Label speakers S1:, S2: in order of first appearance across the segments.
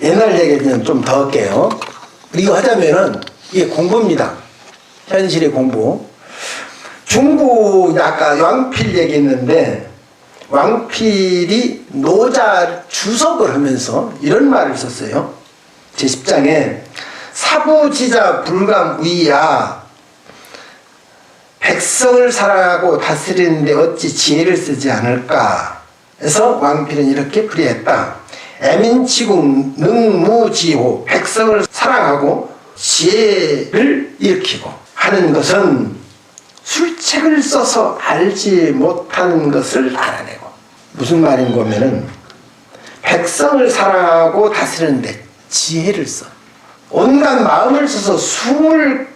S1: 옛날 얘기는 좀 더 할게요. 이거 하자면은 이게 공부입니다. 현실의 공부. 중국 아까 왕필 얘기했는데 왕필이 노자 주석을 하면서 이런 말을 썼어요. 제10장에 사부지자 불감우이야 백성을 사랑하고 다스리는데 어찌 지혜를 쓰지 않을까. 그래서 왕필은 이렇게 풀이했다. 애민치국 능무지호 백성을 사랑하고 지혜를 일으키고 하는 것은 술책을 써서 알지 못하는 것을 알아내고. 무슨 말인 거면은 백성을 사랑하고 다스리는데 지혜를 써. 온갖 마음을 써서 숨을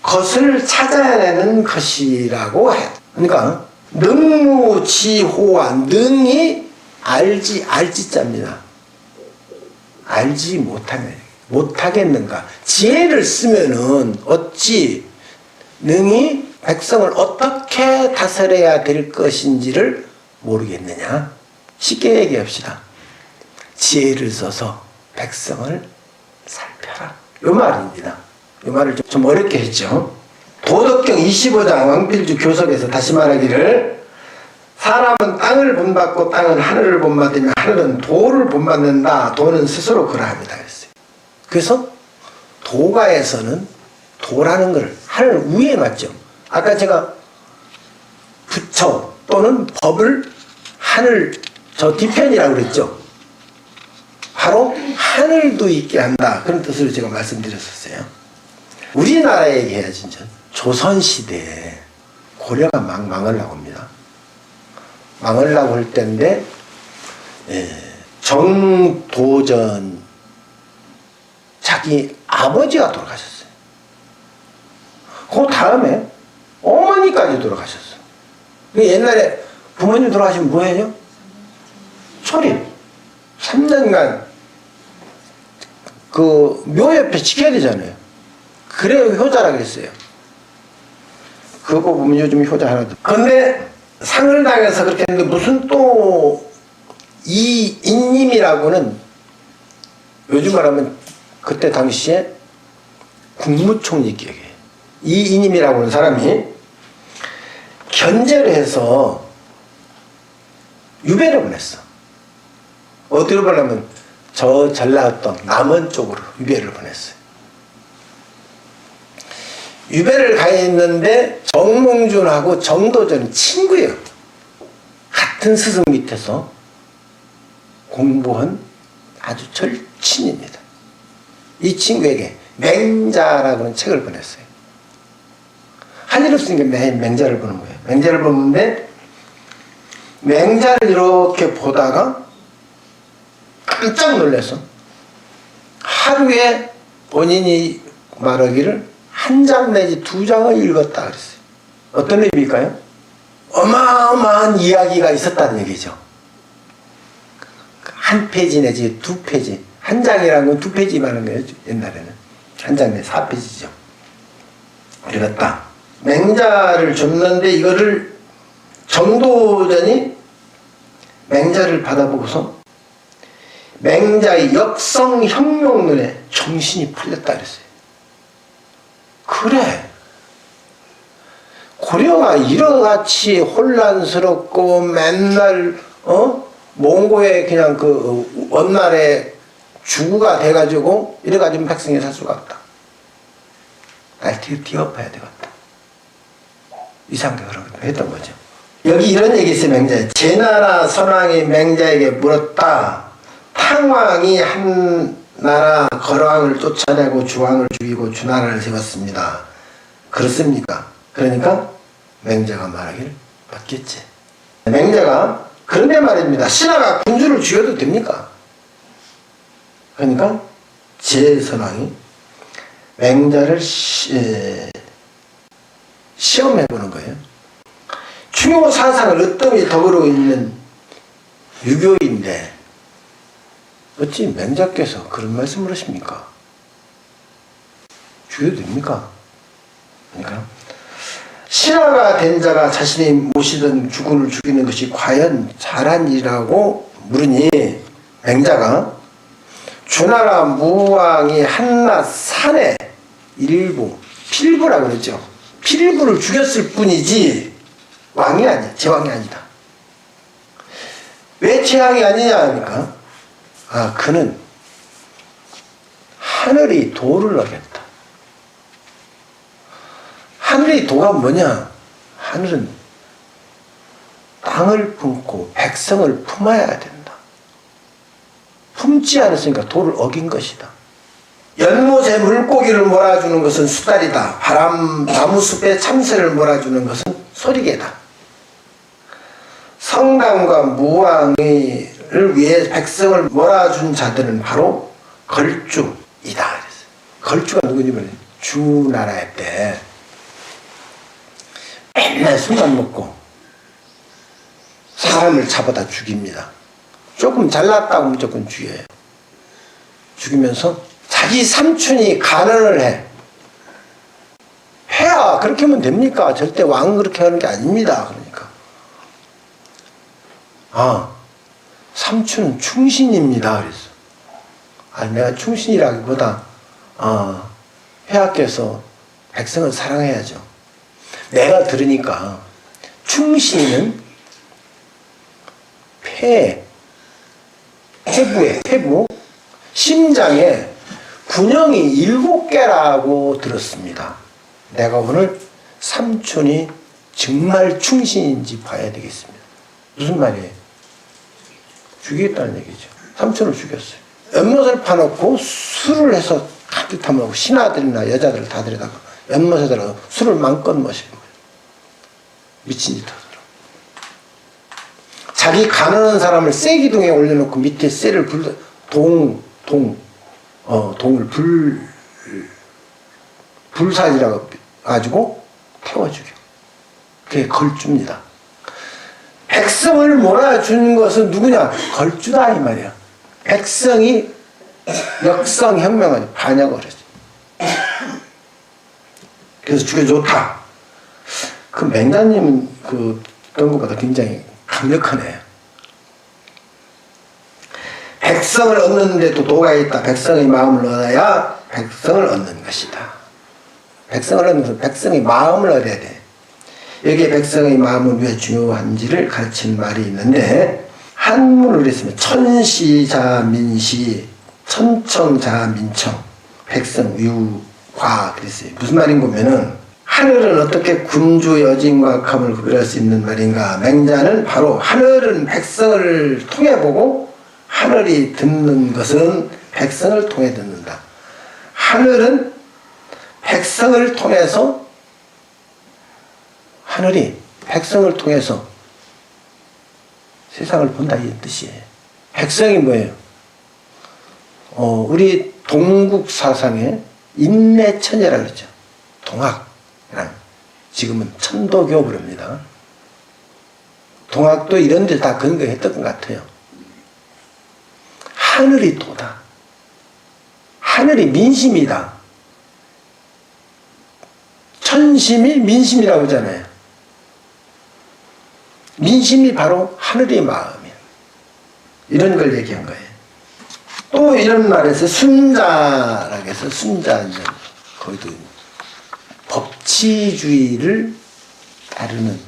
S1: 것을 찾아내는 것이라고 해. 그러니까 능무지호와 능이 알지자입니다. 알지 못하겠는가. 지혜를 쓰면은 어찌 능이 백성을 어떻게 다스려야 될 것인지를 모르겠느냐. 쉽게 얘기합시다. 지혜를 써서 백성을 살펴라. 요 말입니다. 이 말을 좀 어렵게 했죠. 도덕경 25장 왕필주 교석에서 다시 말하기를 사람은 땅을 본받고 땅은 하늘을 본받으며 하늘은 도를 본받는다. 도는 스스로 그러합니다. 그랬어요. 그래서 도가에서는 도라는 걸 하늘 위에 놨죠. 아까 제가 부처 또는 법을 하늘 저 뒤편이라고 그랬죠. 바로 하늘도 있게 한다. 그런 뜻으로 제가 말씀드렸었어요. 우리나라 얘기해야지. 조선시대에 고려가 막 망하려고 합니다. 망하려고 할 때인데 정도전 자기 아버지가 돌아가셨어요. 그 다음에 어머니까지 돌아가셨어요. 옛날에 부모님 돌아가시면 뭐 해요? 초림 3년간 그 묘 옆에 지켜야 되잖아요. 그래야 효자라 그랬어요. 그거 보면 요즘 효자 하나도. 근데 상을 당해서 그렇게 했는데 무슨 또 이인님이라고는 요즘 말하면 그때 당시에 국무총리 기억에 이인님이라고 하는 사람이 견제를 해서 유배를 보냈어. 어디로 보내면 저 전라도 남원 쪽으로 유배를 보냈어요. 유배를 가 있는데 정몽준하고 정도전은 친구예요. 같은 스승 밑에서 공부한 아주 절친입니다. 이 친구에게 맹자라고 하는 책을 보냈어요. 할 일 없으니까 매일 맹자를 보는 거예요. 맹자를 보는데 맹자를 이렇게 보다가 깜짝 놀라서 하루에 본인이 말하기를 1장 내지 2장을 읽었다 그랬어요. 어떤 의미일까요? 어마어마한 이야기가 있었다는 얘기죠. 1페이지 내지 2페이지. 1장이라는 건 2페이지 말하는 거예요. 옛날에는. 1장 내지 4페이지죠. 읽었다. 맹자를 줬는데 이거를 정도전이 맹자를 받아보고서 맹자의 역성혁명론에 정신이 풀렸다 그랬어요. 그래. 고려가 이러같이 혼란스럽고 맨날 몽고의 그냥 그 원날에 주구가 돼가지고 이래가지고 백성이 살 수가 없다. 날 뒤엎어야 되겠다. 이 생각을 했던 거죠. 여기 이런 얘기 있어요. 맹자에. 제나라 선왕이 맹자에게 물었다. 탕왕이 한 나라 거왕을 쫓아내고 주왕을 죽이고 주나라를 세웠습니다. 그렇습니까? 그러니까 맹자가 말하기를 맞겠지. 맹자가 그런데 말입니다. 신하가 군주를 죽여도 됩니까? 그러니까 제선왕이 맹자를 시험해보는 거예요. 중요 사상을 으뜸히 덕으로 있는 유교인데 어찌 맹자께서 그런 말씀을 하십니까? 죽여도 됩니까? 그러니까 신하가 된 자가 자신이 모시던 주군을 죽이는 것이 과연 잘한 일이라고 물으니 맹자가 주나라 무왕이 한낱 산에 일부, 필부라고 그러죠. 필부를 죽였을 뿐이지 왕이 아니야. 제왕이 아니다. 왜 제왕이 아니냐 하니까 그는 하늘이 도를 어겼다. 하늘의 도가 뭐냐? 하늘은 땅을 품고 백성을 품어야 된다. 품지 않았으니까 도를 어긴 것이다. 연못에 물고기를 몰아주는 것은 수달이다. 나무숲에 참새를 몰아주는 것은 소리개다. 성당과 무왕을 위해 백성을 몰아준 자들은 바로 걸주이다. 그랬어요. 걸주가 누구냐면 주나라의 때 맨날 술만 먹고 사람을 잡아다 죽입니다. 조금 잘났다고 무조건 죽여요. 죽이면서 자기 삼촌이 간언을 해. 해야 그렇게 하면 됩니까? 절대 왕 그렇게 하는 게 아닙니다. 그러니까 삼촌은 충신입니다. 그랬어. 내가 충신이라기보다 폐하께서 백성을 사랑해야죠. 내가 들으니까 충신은 폐부, 심장에 군형이 7개라고 들었습니다. 내가 오늘 삼촌이 정말 충신인지 봐야 되겠습니다. 무슨 말이에요? 죽이겠다는 얘기죠. 삼촌을 죽였어요. 연못을 파놓고 술을 해서 가득 타먹고 신하들이나 여자들을 다 데려다가 연못에 들어가 술을 마음껏 마시는 거예요. 미친 짓 하더라고. 자기 가난한 사람을 쇠기둥에 올려놓고 밑에 쇠를 동을 불살이라고 가지고 태워 죽여. 그게 걸주입니다. 백성을 몰아주는 것은 누구냐? 걸주다 이 말이야. 백성이 역성혁명을 반역을 하지. 그래서 죽여줬다. 그 맹자님은 그런 것보다 굉장히 강력하네. 백성을 얻는데도 도가 있다. 백성의 마음을 얻어야 백성을 얻는 것이다. 백성을 얻는 것은 백성의 마음을 얻어야 돼. 여기에 백성의 마음은 왜 중요한지를 가르치는 말이 있는데, 한문으로 했으면 천시자민시, 천청자민청, 백성유과 그랬어요. 무슨 말인 거면은 하늘은 어떻게 군주 여진과 감을 구별할 수 있는 말인가? 맹자는 바로 하늘은 백성을 통해 보고 하늘이 듣는 것은 백성을 통해 듣는다. 하늘은 백성을 통해서 하늘이 백성을 통해서 세상을 본다 이 뜻이에요. 백성이 뭐예요? 우리 동국 사상에 인내천예라 그러죠. 동학이랑 지금은 천도교 부릅니다. 동학도 이런 데 다 근거했던 것 같아요. 하늘이 도다. 하늘이 민심이다. 천심이 민심이라고 하잖아요. 민심이 바로 하늘의 마음이에요. 이런 걸 얘기한 거예요. 또 이런 말에서 순자라고 해서 순자는 거기도 법치주의를 다루는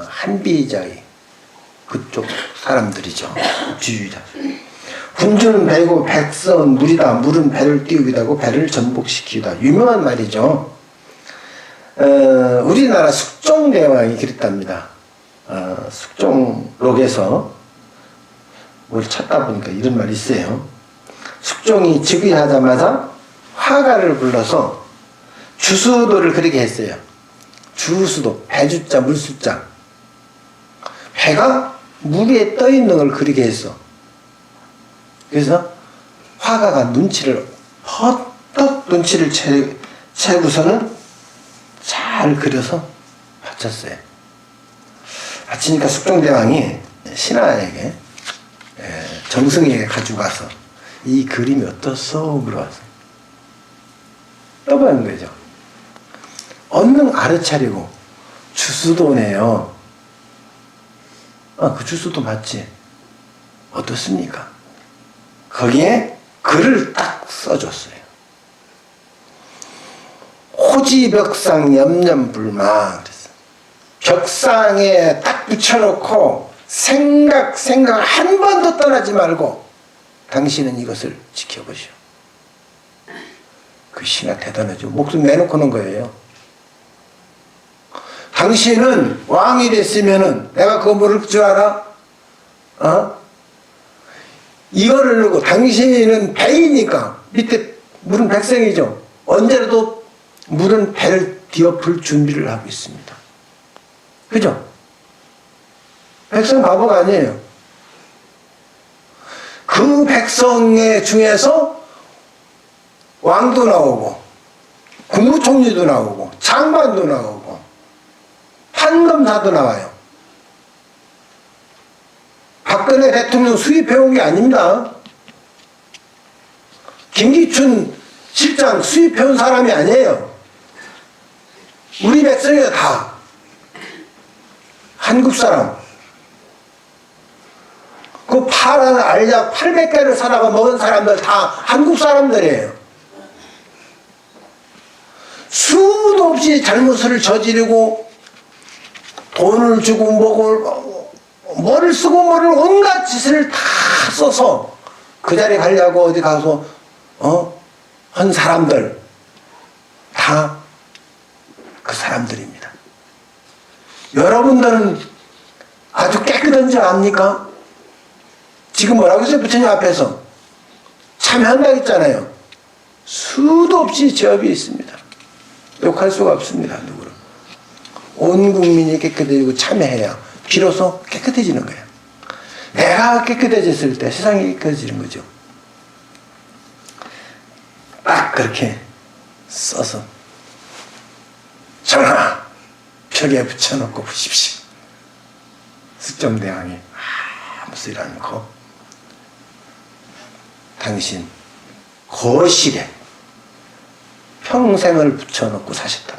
S1: 한비자의 그쪽 사람들이죠. 법치주의자. 군주는 배고 백성은 물이다. 물은 배를 띄우기도 하고 배를 전복시키기도. 유명한 말이죠. 우리나라 숙종대왕이 그랬답니다. 숙종록에서 뭘 찾다 보니까 이런 말이 있어요. 숙종이 즉위하자마자 화가를 불러서 주수도를 그리게 했어요. 주수도, 배주자, 물수자. 배가 물 위에 떠 있는 걸 그리게 했어. 그래서 화가가 눈치를 채고서는 잘 그려서 바쳤어요. 바치니까 숙종대왕이 신하에게 정승에게 가지고 가서 이 그림이 어떻소? 물어봐서 떠보는 거죠. 언능 알아차리고 주수도네요. 그 주수도 맞지? 어떻습니까? 거기에 글을 딱 써줬어요. 호지벽상 염염불망. 벽상에 딱 붙여놓고 생각 한 번도 떠나지 말고 당신은 이것을 지켜보시오. 그 시가 대단하죠. 목숨 내놓고 는 거예요. 당신은 왕이 됐으면은 내가 그거 모를 줄 알아? 이거를 넣고 당신은 배이니까 밑에 물은 백성이죠. 언제라도 물은 배를 뒤엎을 준비를 하고 있습니다. 그죠? 백성 바보가 아니에요. 그 백성의 중에서 왕도 나오고 국무총리도 나오고 장관도 나오고 판검사도 나와요. 박근혜 대통령 수입해온 게 아닙니다. 김기춘 실장 수입해온 사람이 아니에요. 우리 백성이요, 다. 한국 사람. 그 파란 알약 800개를 사다가 먹은 사람들 다 한국 사람들이에요. 수도 없이 잘못을 저지르고 돈을 주고 뭐를 쓰고 뭐를 온갖 짓을 다 써서 그 자리에 가려고 어디 가서 한 사람들 다 그 사람들입니다. 여러분들은 아주 깨끗한지 압니까? 지금 뭐라고 했어요? 부처님 앞에서 참여한다 했잖아요. 수도 없이 죄업이 있습니다. 욕할 수가 없습니다. 누구를. 온 국민이 깨끗해지고 참여해야 비로소 깨끗해지는 거예요. 내가 깨끗해졌을 때 세상이 깨끗해지는 거죠. 딱 그렇게 써서 전하 벽에 붙여놓고 보십시오. 습정대왕이 아무 소리 않고 당신 거실에 평생을 붙여놓고 사셨다.